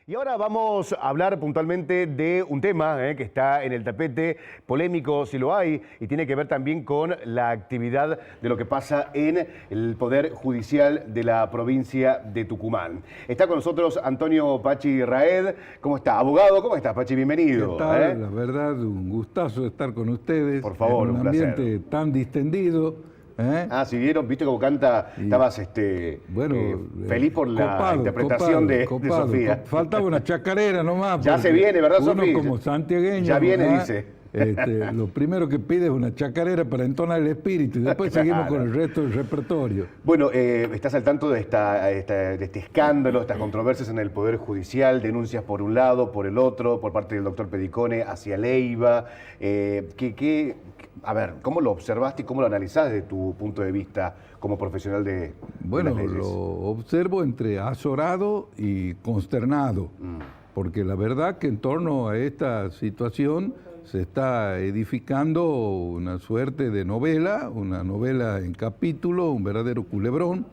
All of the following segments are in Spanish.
Y ahora vamos a hablar puntualmente de un tema que está en el tapete, polémico si lo hay, y tiene que ver también con la actividad de lo que pasa en el Poder Judicial de la provincia de Tucumán. Está con nosotros Antonio Pachi Raed. ¿Cómo está? Abogado, ¿cómo estás, Pachi? Bienvenido. ¿Qué tal? La verdad, un gustazo estar con ustedes. Por favor, en un ambiente tan distendido. Si vieron, viste cómo canta, estabas feliz por la interpretación de Sofía. Faltaba una chacarera nomás. Ya se viene, ¿verdad, Sofía? Uno como santiagueño. Ya viene, dice. Lo primero que pide es una chacarera para entonar el espíritu y después seguimos con el resto del repertorio. Bueno, estás al tanto de este escándalo, estas controversias en el Poder Judicial, denuncias por un lado, por el otro, por parte del doctor Pedicone hacia Leiva. A ver, ¿cómo lo observaste y cómo lo analizás desde tu punto de vista como profesional de Bueno, las leyes? lo observo entre azorado y consternado, porque la verdad que en torno a esta situación se está edificando una suerte de novela, una novela en capítulo, un verdadero culebrón,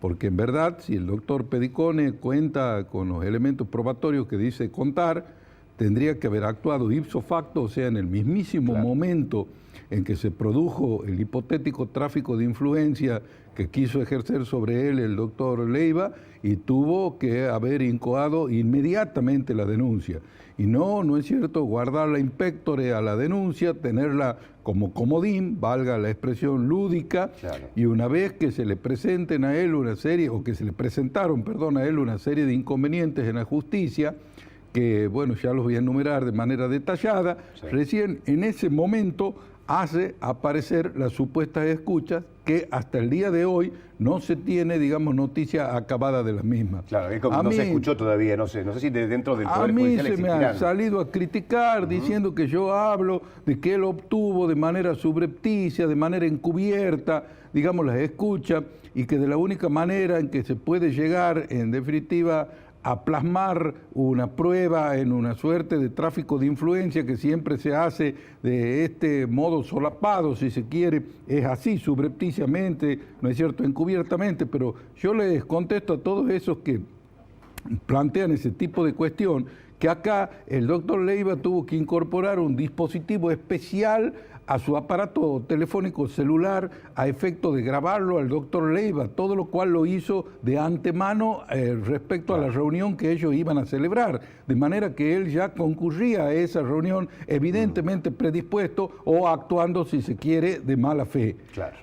porque en verdad si el doctor Pedicone cuenta con los elementos probatorios que dice contar, tendría que haber actuado ipso facto, o sea, en el mismísimo momento en que se produjo el hipotético tráfico de influencia que quiso ejercer sobre él el doctor Leiva, y tuvo que haber incoado inmediatamente la denuncia. Y no es cierto, guardarla impectore a la denuncia, tenerla como comodín, valga la expresión lúdica, y una vez que se le presenten a él una serie, o que se le presentaron, perdón, a él una serie de inconvenientes en la justicia, que bueno, ya los voy a enumerar de manera detallada, recién en ese momento hace aparecer las supuestas escuchas que hasta el día de hoy no se tiene, digamos, noticia acabada de las mismas. Claro, no se escuchó todavía, no sé si dentro del Poder Judicial a mí se me ha salido a criticar diciendo que yo hablo de que él obtuvo de manera subrepticia, de manera encubierta, digamos, las escuchas, y que de la única manera en que se puede llegar, en definitiva, a plasmar una prueba en una suerte de tráfico de influencia que siempre se hace de este modo solapado, si se quiere, es así, subrepticiamente, no es cierto, encubiertamente, pero yo les contesto a todos esos que plantean ese tipo de cuestión, que acá el doctor Leiva tuvo que incorporar un dispositivo especial a su aparato telefónico celular a efecto de grabarlo al doctor Leiva, todo lo cual lo hizo de antemano respecto a la reunión que ellos iban a celebrar, de manera que él ya concurría a esa reunión evidentemente predispuesto o actuando, si se quiere, de mala fe.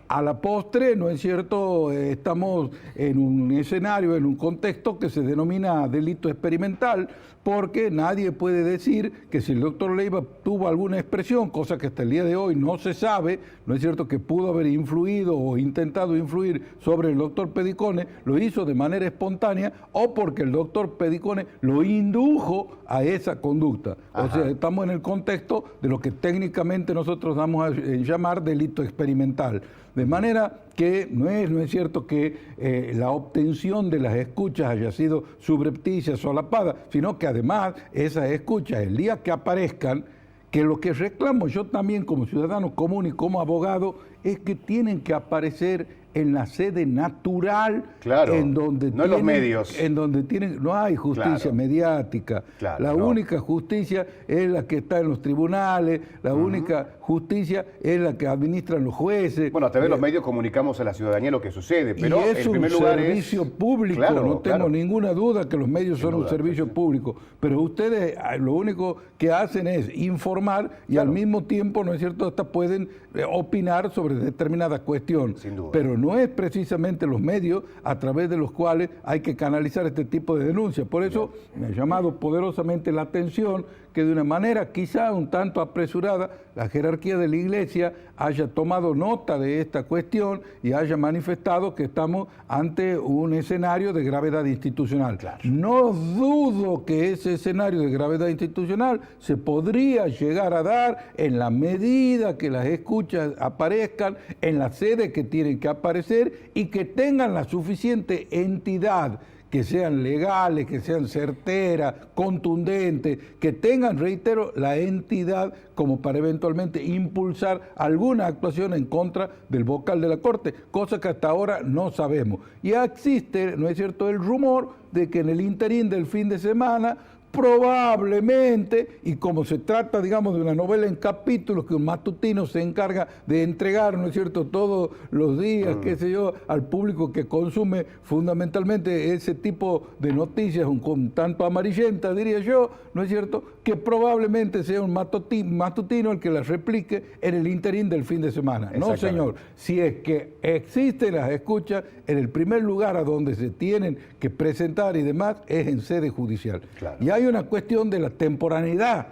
A la postre, no es cierto, estamos en un escenario, en un contexto que se denomina delito experimental, porque nadie puede decir que si el doctor Leiva tuvo alguna expresión, cosa que hasta el día de hoy no se sabe, no es cierto, que pudo haber influido o intentado influir sobre el doctor Pedicone, lo hizo de manera espontánea o porque el doctor Pedicone lo indujo a esa conducta. O sea, estamos en el contexto de lo que técnicamente nosotros vamos a llamar delito experimental. De manera que no es cierto que la obtención de las escuchas haya sido subrepticia, solapada, sino que además esas escuchas, el día que aparezcan, que lo que reclamo yo también como ciudadano común y como abogado es que tienen que aparecer en la sede natural, en donde no en los medios, en donde no hay justicia mediática. La única justicia es la que está en los tribunales, la única justicia es la que administran los jueces. Bueno, a través de los medios comunicamos a la ciudadanía lo que sucede, pero y es en primer lugar servicio público, no tengo ninguna duda que los medios son un servicio público, pero ustedes lo único que hacen es informar y al mismo tiempo, no es cierto, hasta pueden opinar sobre determinada cuestión. Sin duda. Pero no es precisamente los medios a través de los cuales hay que canalizar este tipo de denuncias. Por eso me ha llamado poderosamente la atención que de una manera quizá un tanto apresurada la jerarquía de la Iglesia haya tomado nota de esta cuestión y haya manifestado que estamos ante un escenario de gravedad institucional. No dudo que ese escenario de gravedad institucional se podría llegar a dar en la medida que las escuchas aparezcan en la sede que tienen que aparecer y que tengan la suficiente entidad que sean legales, que sean certeras, contundentes, que tengan, reitero, la entidad como para eventualmente impulsar alguna actuación en contra del vocal de la Corte, cosa que hasta ahora no sabemos. Y existe, ¿no es cierto?, el rumor de que en el interín del fin de semana probablemente, y como se trata, digamos, de una novela en capítulos que un matutino se encarga de entregar, ¿no es cierto?, todos los días, qué sé yo, al público que consume fundamentalmente ese tipo de noticias un tanto amarillentas, diría yo, ¿no es cierto?, que probablemente sea un matutino el que las replique en el interín del fin de semana. No, señor, si es que existen las escuchas, en el primer lugar a donde se tienen que presentar y demás es en sede judicial. Claro. Y hay una cuestión de la temporaneidad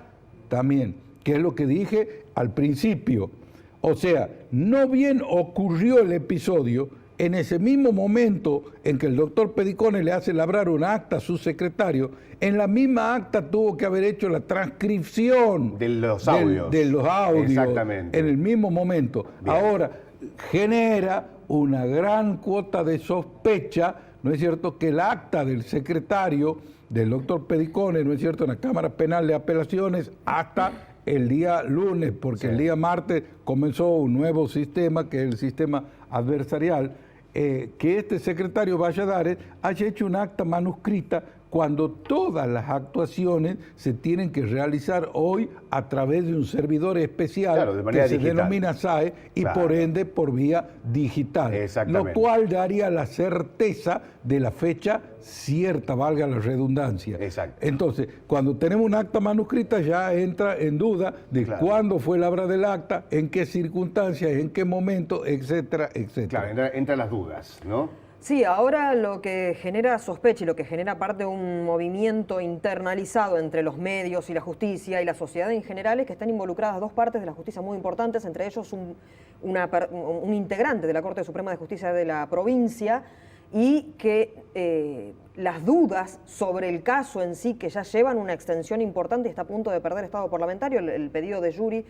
también, que es lo que dije al principio. O sea, no bien ocurrió el episodio, en ese mismo momento en que el doctor Pedicone le hace labrar un acta a su secretario, en la misma acta tuvo que haber hecho la transcripción de los audios. De los audios. Exactamente. En el mismo momento. Bien. Ahora, genera una gran cuota de sospecha, ¿no es cierto?, que el acta del secretario del doctor Pedicone, ¿no es cierto?, en la Cámara Penal de Apelaciones hasta el día lunes, porque el día martes comenzó un nuevo sistema, que es el sistema adversarial, que este secretario Valladares haya hecho un acta manuscrita cuando todas las actuaciones se tienen que realizar hoy a través de un servidor especial, claro, de manera que se digital, denomina SAE y por ende por vía digital. Lo cual daría la certeza de la fecha cierta, valga la redundancia. Exacto. Entonces, cuando tenemos un acta manuscrita ya entra en duda de cuándo fue la obra del acta, en qué circunstancias, en qué momento, etcétera, etcétera. Claro, entra las dudas, ¿no? Sí, ahora lo que genera sospecha y lo que genera aparte un movimiento internalizado entre los medios y la justicia y la sociedad en general es que están involucradas dos partes de la justicia muy importantes, entre ellos un integrante de la Corte Suprema de Justicia de la provincia, y que las dudas sobre el caso en sí, que ya llevan una extensión importante y está a punto de perder estado parlamentario, el pedido de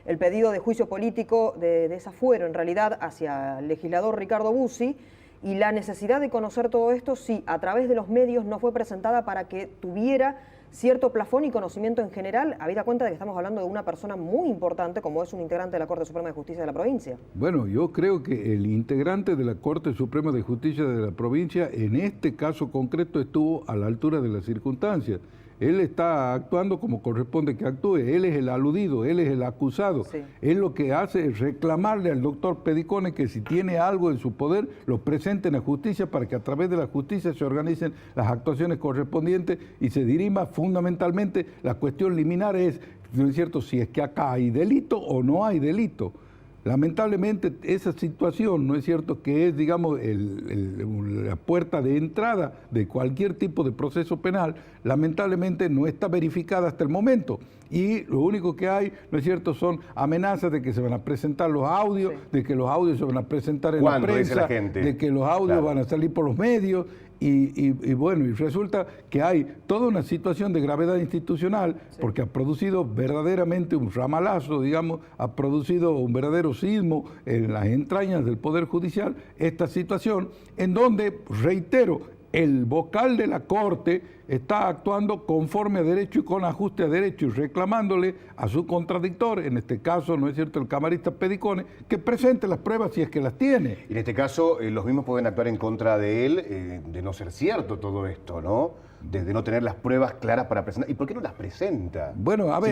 el pedido de juicio político de desafuero en realidad hacia el legislador Ricardo Bussi, y la necesidad de conocer todo esto, sí, a través de los medios no fue presentada para que tuviera cierto plafón y conocimiento en general, habida cuenta de que estamos hablando de una persona muy importante como es un integrante de la Corte Suprema de Justicia de la provincia. Bueno, yo creo que el integrante de la Corte Suprema de Justicia de la provincia en este caso concreto estuvo a la altura de las circunstancias. Él está actuando como corresponde que actúe, él es el aludido, él es el acusado. Sí. Él lo que hace es reclamarle al doctor Pedicone que si tiene algo en su poder, lo presente en la justicia para que a través de la justicia se organicen las actuaciones correspondientes y se dirima fundamentalmente, la cuestión liminar es, ¿no es cierto?, si es que acá hay delito o no hay delito. Lamentablemente esa situación, ¿no es cierto?, que es, digamos, la puerta de entrada de cualquier tipo de proceso penal, lamentablemente no está verificada hasta el momento. Y lo único que hay, ¿no es cierto?, son amenazas de que se van a presentar los audios, de que los audios se van a presentar en la prensa, de que los audios van a salir por los medios. Y bueno, y resulta que hay toda una situación de gravedad institucional, porque ha producido verdaderamente un ramalazo, digamos, ha producido un verdadero sismo en las entrañas del Poder Judicial, esta situación en donde, reitero, el vocal de la Corte está actuando conforme a derecho y con ajuste a derecho y reclamándole a su contradictor, en este caso, ¿no es cierto?, el camarista Pedicone, que presente las pruebas si es que las tiene. Y en este caso, los mismos pueden actuar en contra de él, de no ser cierto todo esto, ¿no? De no tener las pruebas claras para presentar. ¿Y por qué no las presenta? Bueno, a mí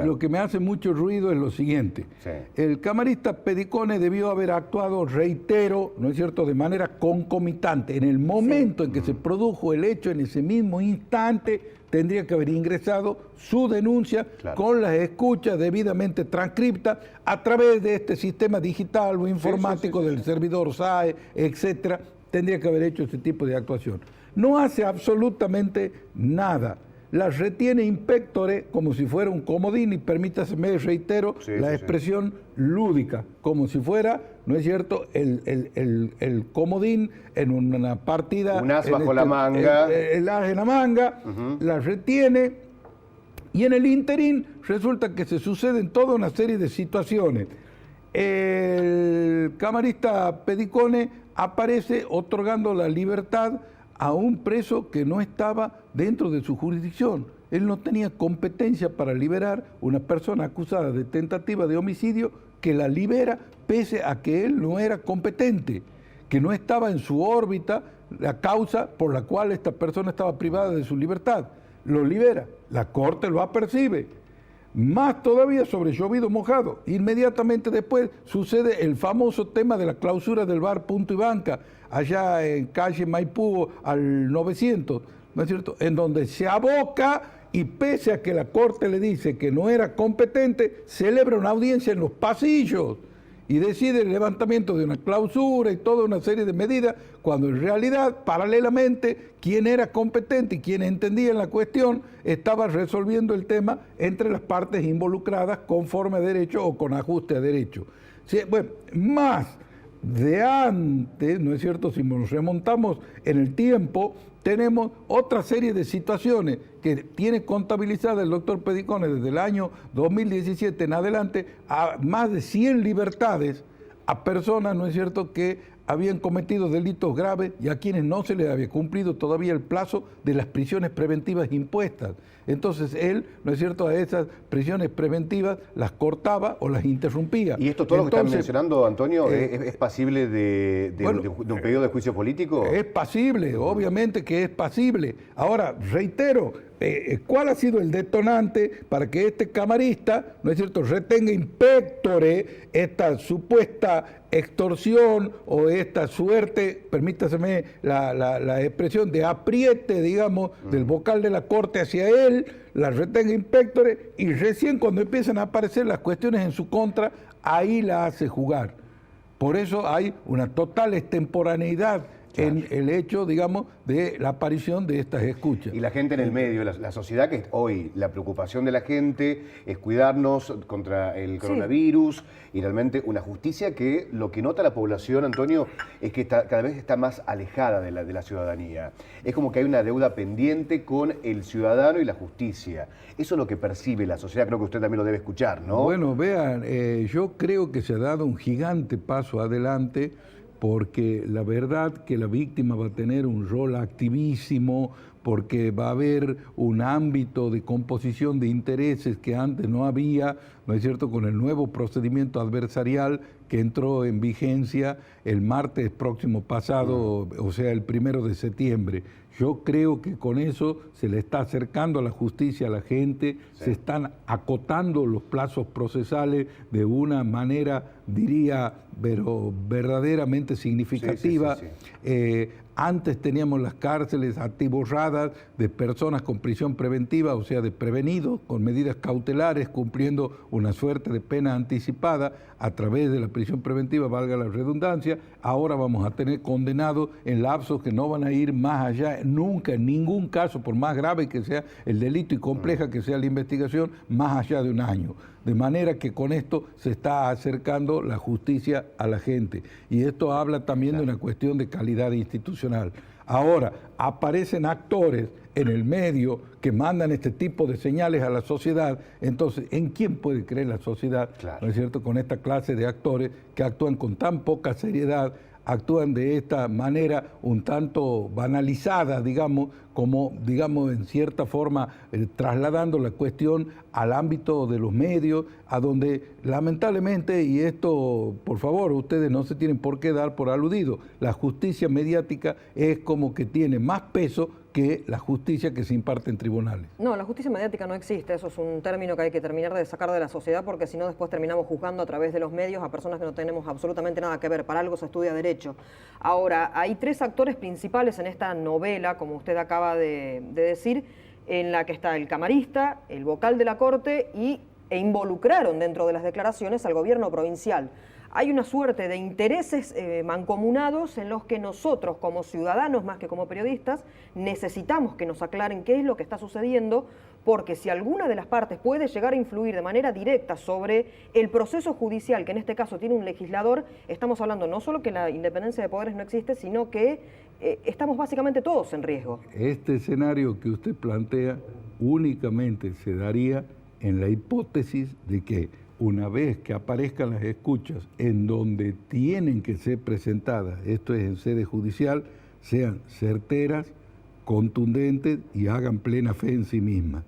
lo que me hace mucho ruido es lo siguiente. Sí. El camarista Pedicone debió haber actuado, reitero, ¿no es cierto?, de manera concomitante. En el momento en que se produjo el hecho, en ese mismo instante, tendría que haber ingresado su denuncia con las escuchas debidamente transcriptas a través de este sistema digital o informático del servidor SAE, etcétera. Tendría que haber hecho ese tipo de actuación. No hace absolutamente nada. La retiene impectore como si fuera un comodín, y permítaseme, reitero, la expresión lúdica, como si fuera, ¿no es cierto?, el comodín en una partida. Un as bajo la manga. El as en la manga, la retiene, y en el interín resulta que se suceden toda una serie de situaciones. el camarista Pedicone aparece otorgando la libertad a un preso que no estaba dentro de su jurisdicción. Él no tenía competencia para liberar una persona acusada de tentativa de homicidio, que la libera pese a que él no era competente, que no estaba en su órbita la causa por la cual esta persona estaba privada de su libertad. Lo libera, la Corte lo apercibe. Más todavía sobre llovido mojado. Inmediatamente después sucede el famoso tema de la clausura del bar Punto y Banca, allá en calle Maipú al 900, ¿no es cierto?, en donde se aboca y pese a que la Corte le dice que no era competente, celebra una audiencia en los pasillos y decide el levantamiento de una clausura y toda una serie de medidas, cuando en realidad, paralelamente, quien era competente y quien entendía la cuestión estaba resolviendo el tema entre las partes involucradas conforme a derecho o con ajuste a derecho. Sí, bueno, más de antes, ¿no es cierto?, si nos remontamos en el tiempo, tenemos otra serie de situaciones que tiene contabilizada el doctor Pedicone desde el año 2017 en adelante a más de 100 libertades a personas, ¿no es cierto?, que habían cometido delitos graves y a quienes no se les había cumplido todavía el plazo de las prisiones preventivas impuestas. Entonces él, ¿no es cierto?, a esas prisiones preventivas las cortaba o las interrumpía. ¿Y esto todo lo que están mencionando, Antonio, es pasible de un pedido de juicio político? Es pasible, obviamente que es pasible. Ahora, reitero, ¿cuál ha sido el detonante para que este camarista, ¿no es cierto?, retenga in pectore esta supuesta extorsión o esta suerte, permítaseme la expresión, de apriete, digamos, del vocal de la Corte hacia él, la retenga in pectore, y recién cuando empiezan a aparecer las cuestiones en su contra, ahí la hace jugar? Por eso hay una total extemporaneidad en el hecho, digamos, de la aparición de estas escuchas. Y la gente en el medio, la sociedad, que hoy la preocupación de la gente es cuidarnos contra el coronavirus y realmente una justicia que lo que nota la población, Antonio, es que cada vez está más alejada de la ciudadanía. Es como que hay una deuda pendiente con el ciudadano y la justicia. Eso es lo que percibe la sociedad, creo que usted también lo debe escuchar, ¿no? Bueno, vean, yo creo que se ha dado un gigante paso adelante, porque la verdad que la víctima va a tener un rol activísimo, porque va a haber un ámbito de composición de intereses que antes no había, ¿no es cierto?, con el nuevo procedimiento adversarial que entró en vigencia el martes próximo pasado, o sea, el 1 de septiembre. Yo creo que con eso se le está acercando a la justicia a la gente, se están acotando los plazos procesales de una manera, diría, pero verdaderamente significativa. Antes teníamos las cárceles atiborradas de personas con prisión preventiva, o sea, de prevenidos, con medidas cautelares, cumpliendo una suerte de pena anticipada a través de la prisión preventiva, valga la redundancia. Ahora vamos a tener condenados en lapsos que no van a ir más allá, nunca, en ningún caso, por más grave que sea el delito y compleja que sea la investigación, más allá de un año. De manera que con esto se está acercando la justicia a la gente. Y esto habla también de una cuestión de calidad institucional. Ahora, aparecen actores en el medio que mandan este tipo de señales a la sociedad. Entonces, ¿en quién puede creer la sociedad? ¿No es cierto? Con esta clase de actores que actúan con tan poca seriedad, actúan de esta manera un tanto banalizada, digamos, como, digamos, en cierta forma trasladando la cuestión al ámbito de los medios, a donde lamentablemente, y esto, por favor, ustedes no se tienen por qué dar por aludido, la justicia mediática es como que tiene más peso que la justicia que se imparte en tribunales. No, la justicia mediática no existe, eso es un término que hay que terminar de sacar de la sociedad, porque si no después terminamos juzgando a través de los medios a personas que no tenemos absolutamente nada que ver. Para algo se estudia derecho. Ahora, hay tres actores principales en esta novela, como usted acaba de decir, en la que está el camarista, el vocal de la Corte e involucraron dentro de las declaraciones al gobierno provincial. Hay una suerte de intereses mancomunados en los que nosotros, como ciudadanos más que como periodistas, necesitamos que nos aclaren qué es lo que está sucediendo, porque si alguna de las partes puede llegar a influir de manera directa sobre el proceso judicial, que en este caso tiene un legislador, estamos hablando no solo que la independencia de poderes no existe, sino que estamos básicamente todos en riesgo. Este escenario que usted plantea únicamente se daría en la hipótesis de que una vez que aparezcan las escuchas en donde tienen que ser presentadas, esto es en sede judicial, sean certeras, contundentes y hagan plena fe en sí mismas.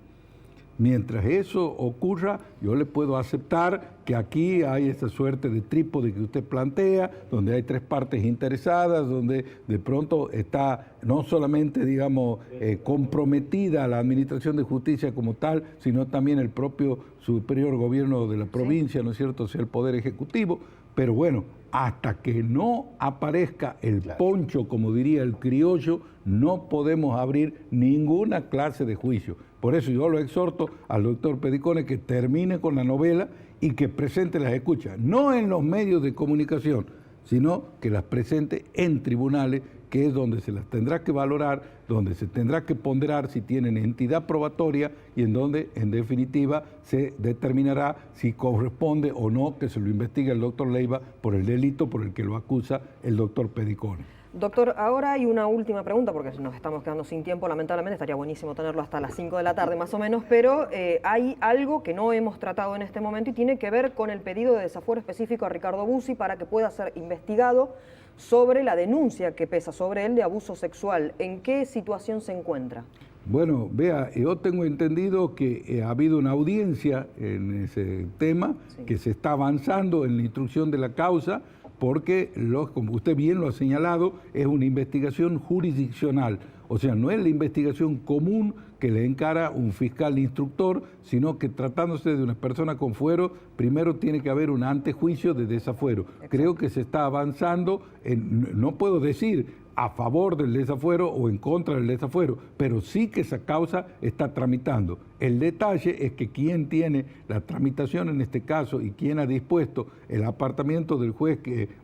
Mientras eso ocurra, yo le puedo aceptar que aquí hay esta suerte de trípode que usted plantea, donde hay tres partes interesadas, donde de pronto está no solamente, digamos, comprometida la Administración de Justicia como tal, sino también el propio superior gobierno de la provincia, ¿no es cierto?, o sea, el Poder Ejecutivo. Pero bueno, hasta que no aparezca el poncho, como diría el criollo, no podemos abrir ninguna clase de juicio. Por eso yo lo exhorto al doctor Pedicone que termine con la novela y que presente las escuchas, no en los medios de comunicación, sino que las presente en tribunales, que es donde se las tendrá que valorar, donde se tendrá que ponderar si tienen entidad probatoria y en donde, en definitiva, se determinará si corresponde o no que se lo investigue el doctor Leiva por el delito por el que lo acusa el doctor Pedicone. Doctor, ahora hay una última pregunta, porque nos estamos quedando sin tiempo, lamentablemente, estaría buenísimo tenerlo hasta las 5 de la tarde más o menos, pero hay algo que no hemos tratado en este momento y tiene que ver con el pedido de desafuero específico a Ricardo Bussi para que pueda ser investigado sobre la denuncia que pesa sobre él de abuso sexual. ¿En qué situación se encuentra? Bueno, vea, yo tengo entendido que ha habido una audiencia en ese tema, que se está avanzando en la instrucción de la causa, porque, como usted bien lo ha señalado, es una investigación jurisdiccional. O sea, no es la investigación común que le encara un fiscal instructor, sino que tratándose de una persona con fuero, primero tiene que haber un antejuicio de desafuero. Exacto. Creo que se está avanzando, no puedo decir a favor del desafuero o en contra del desafuero, pero sí que esa causa está tramitando. El detalle es que quien tiene la tramitación en este caso y quien ha dispuesto el apartamiento del juez,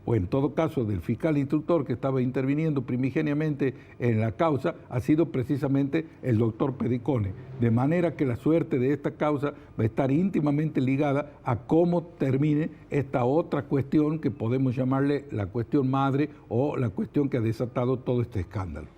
o en todo caso del fiscal instructor que estaba interviniendo primigeniamente en la causa, ha sido precisamente el doctor Pedicone. De manera que la suerte de esta causa va a estar íntimamente ligada a cómo termine esta otra cuestión que podemos llamarle la cuestión madre o la cuestión que ha desatado todo este escándalo.